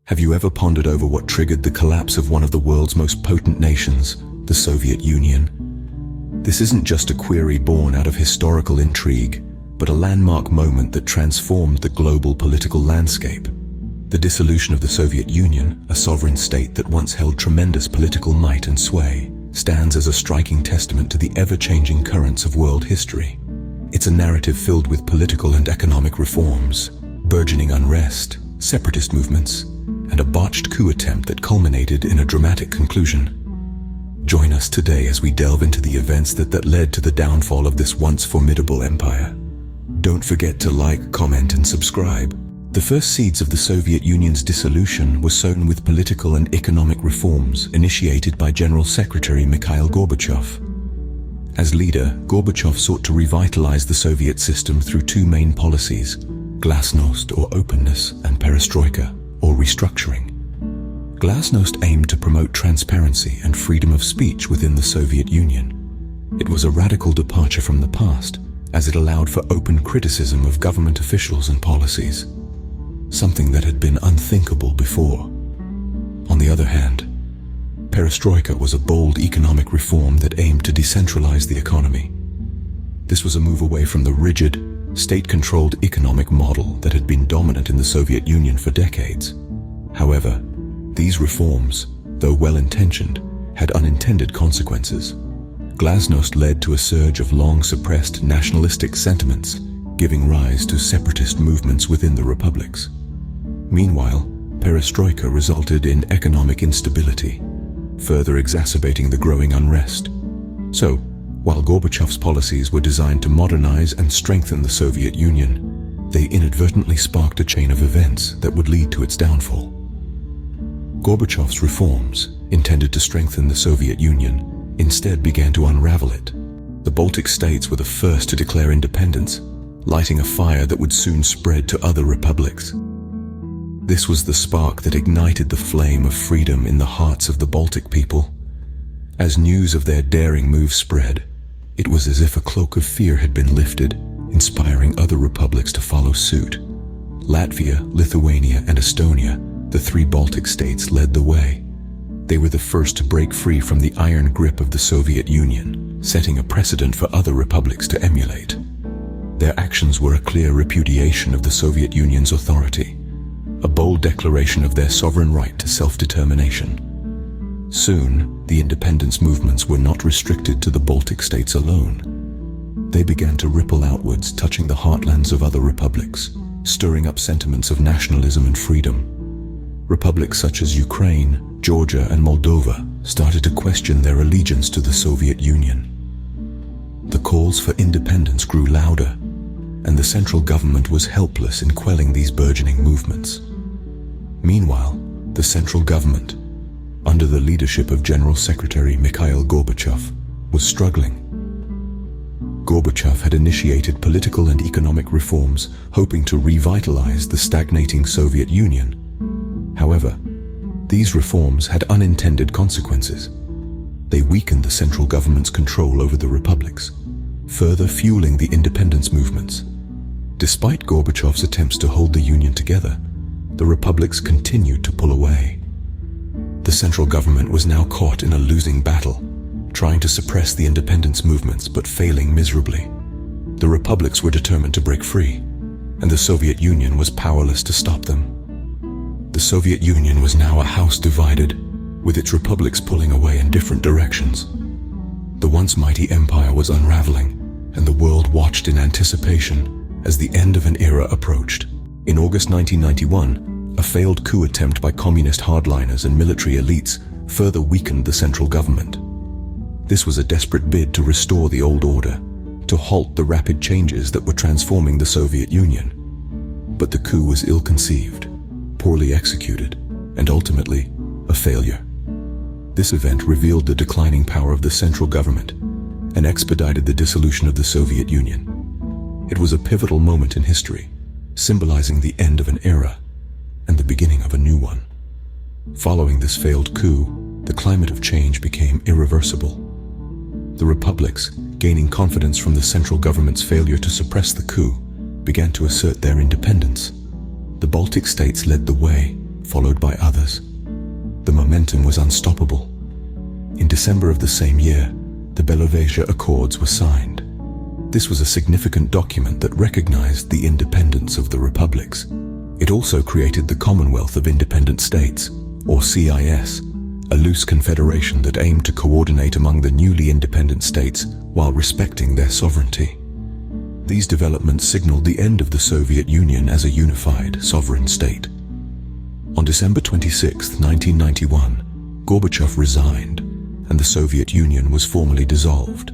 Have you ever pondered over what triggered the collapse of one of the world's most potent nations, the Soviet Union? This isn't just a query born out of historical intrigue, but a landmark moment that transformed the global political landscape. The dissolution of the Soviet Union, a sovereign state that once held tremendous political might and sway, stands as a striking testament to the ever-changing currents of world history. It's a narrative filled with political and economic reforms, burgeoning unrest, separatist movements, and a botched coup attempt that culminated in a dramatic conclusion. Join us today as we delve into the events that led to the downfall of this once formidable empire. Don't forget to like, comment, and subscribe. The first seeds of the Soviet Union's dissolution were sown with political and economic reforms initiated by General Secretary Mikhail Gorbachev. As leader, Gorbachev sought to revitalize the Soviet system through two main policies: Glasnost, or openness, and perestroika, or restructuring. Glasnost aimed to promote transparency and freedom of speech within the Soviet Union. It was a radical departure from the past, as it allowed for open criticism of government officials and policies, something that had been unthinkable before. On the other hand, perestroika was a bold economic reform that aimed to decentralize the economy. This was a move away from the rigid, state-controlled economic model that had been dominant in the Soviet Union for decades. However, these reforms, though well-intentioned, had unintended consequences. Glasnost led to a surge of long-suppressed nationalistic sentiments, giving rise to separatist movements within the republics. Meanwhile, perestroika resulted in economic instability, further exacerbating the growing unrest. So, while Gorbachev's policies were designed to modernize and strengthen the Soviet Union, they inadvertently sparked a chain of events that would lead to its downfall. Gorbachev's reforms, intended to strengthen the Soviet Union, instead began to unravel it. The Baltic states were the first to declare independence, lighting a fire that would soon spread to other republics. This was the spark that ignited the flame of freedom in the hearts of the Baltic people. As news of their daring move spread, it was as if a cloak of fear had been lifted, inspiring other republics to follow suit. Latvia, Lithuania, and Estonia, the three Baltic states, led the way. They were the first to break free from the iron grip of the Soviet Union, setting a precedent for other republics to emulate. Their actions were a clear repudiation of the Soviet Union's authority, a bold declaration of their sovereign right to self-determination. Soon, the independence movements were not restricted to the Baltic states alone. They began to ripple outwards, touching the heartlands of other republics, stirring up sentiments of nationalism and freedom. Republics such as Ukraine, Georgia, and Moldova started to question their allegiance to the Soviet Union. The calls for independence grew louder, and the central government was helpless in quelling these burgeoning movements. Meanwhile, the central government, under the leadership of General Secretary Mikhail Gorbachev, was struggling. Gorbachev had initiated political and economic reforms, hoping to revitalize the stagnating Soviet Union. However, these reforms had unintended consequences. They weakened the central government's control over the republics, further fueling the independence movements. Despite Gorbachev's attempts to hold the Union together, the republics continued to pull away. The central government was now caught in a losing battle, trying to suppress the independence movements but failing miserably. The republics were determined to break free, and the Soviet Union was powerless to stop them. The Soviet Union was now a house divided, with its republics pulling away in different directions. The once mighty empire was unraveling, and the world watched in anticipation as the end of an era approached. In August 1991, a failed coup attempt by communist hardliners and military elites further weakened the central government. This was a desperate bid to restore the old order, to halt the rapid changes that were transforming the Soviet Union. But the coup was ill-conceived, poorly executed, and ultimately a failure. This event revealed the declining power of the central government and expedited the dissolution of the Soviet Union. It was a pivotal moment in history, symbolizing the end of an era and the beginning of a new one. Following this failed coup, the climate of change became irreversible. The republics, gaining confidence from the central government's failure to suppress the coup, began to assert their independence. The Baltic states led the way, followed by others. The momentum was unstoppable. In December of the same year, the Belovazia Accords were signed. This was a significant document that recognized the independence of the republics. It also created the Commonwealth of Independent States, or CIS, a loose confederation that aimed to coordinate among the newly independent states while respecting their sovereignty. These developments signaled the end of the Soviet Union as a unified, sovereign state. On December 26, 1991, Gorbachev resigned, and the Soviet Union was formally dissolved.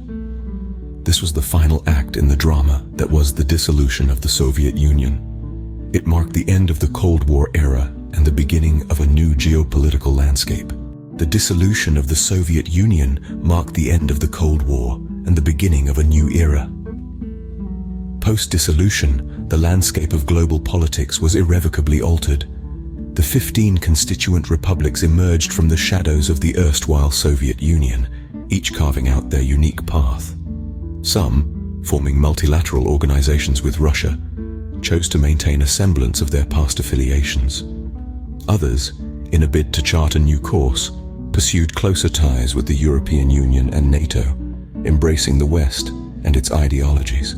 This was the final act in the drama that was the dissolution of the Soviet Union. It marked the end of the Cold War era and the beginning of a new geopolitical landscape. The dissolution of the Soviet Union marked the end of the Cold War and the beginning of a new era. Post-dissolution, the landscape of global politics was irrevocably altered. The 15 constituent republics emerged from the shadows of the erstwhile Soviet Union, each carving out their unique path. Some, forming multilateral organizations with Russia, chose to maintain a semblance of their past affiliations. Others, in a bid to chart a new course, pursued closer ties with the European Union and NATO, embracing the West and its ideologies.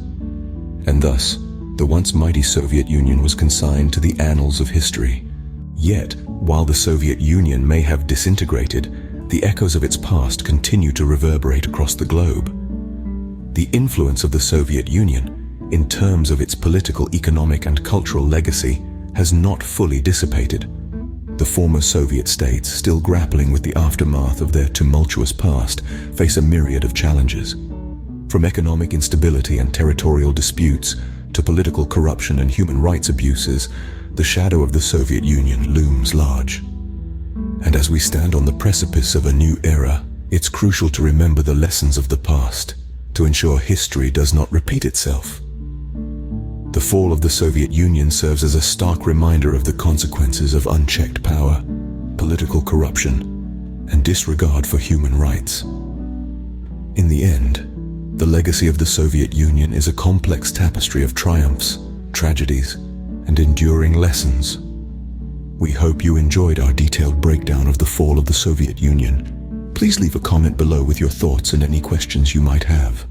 And thus, the once mighty Soviet Union was consigned to the annals of history. Yet, while the Soviet Union may have disintegrated, the echoes of its past continue to reverberate across the globe. The influence of the Soviet Union, in terms of its political, economic, and cultural legacy, has not fully dissipated. The former Soviet states, still grappling with the aftermath of their tumultuous past, face a myriad of challenges. From economic instability and territorial disputes to political corruption and human rights abuses, the shadow of the Soviet Union looms large. And as we stand on the precipice of a new era, it's crucial to remember the lessons of the past, to ensure history does not repeat itself. The fall of the Soviet Union serves as a stark reminder of the consequences of unchecked power, political corruption, and disregard for human rights. In the end, the legacy of the Soviet Union is a complex tapestry of triumphs, tragedies, and enduring lessons. We hope you enjoyed our detailed breakdown of the fall of the Soviet Union. Please leave a comment below with your thoughts and any questions you might have.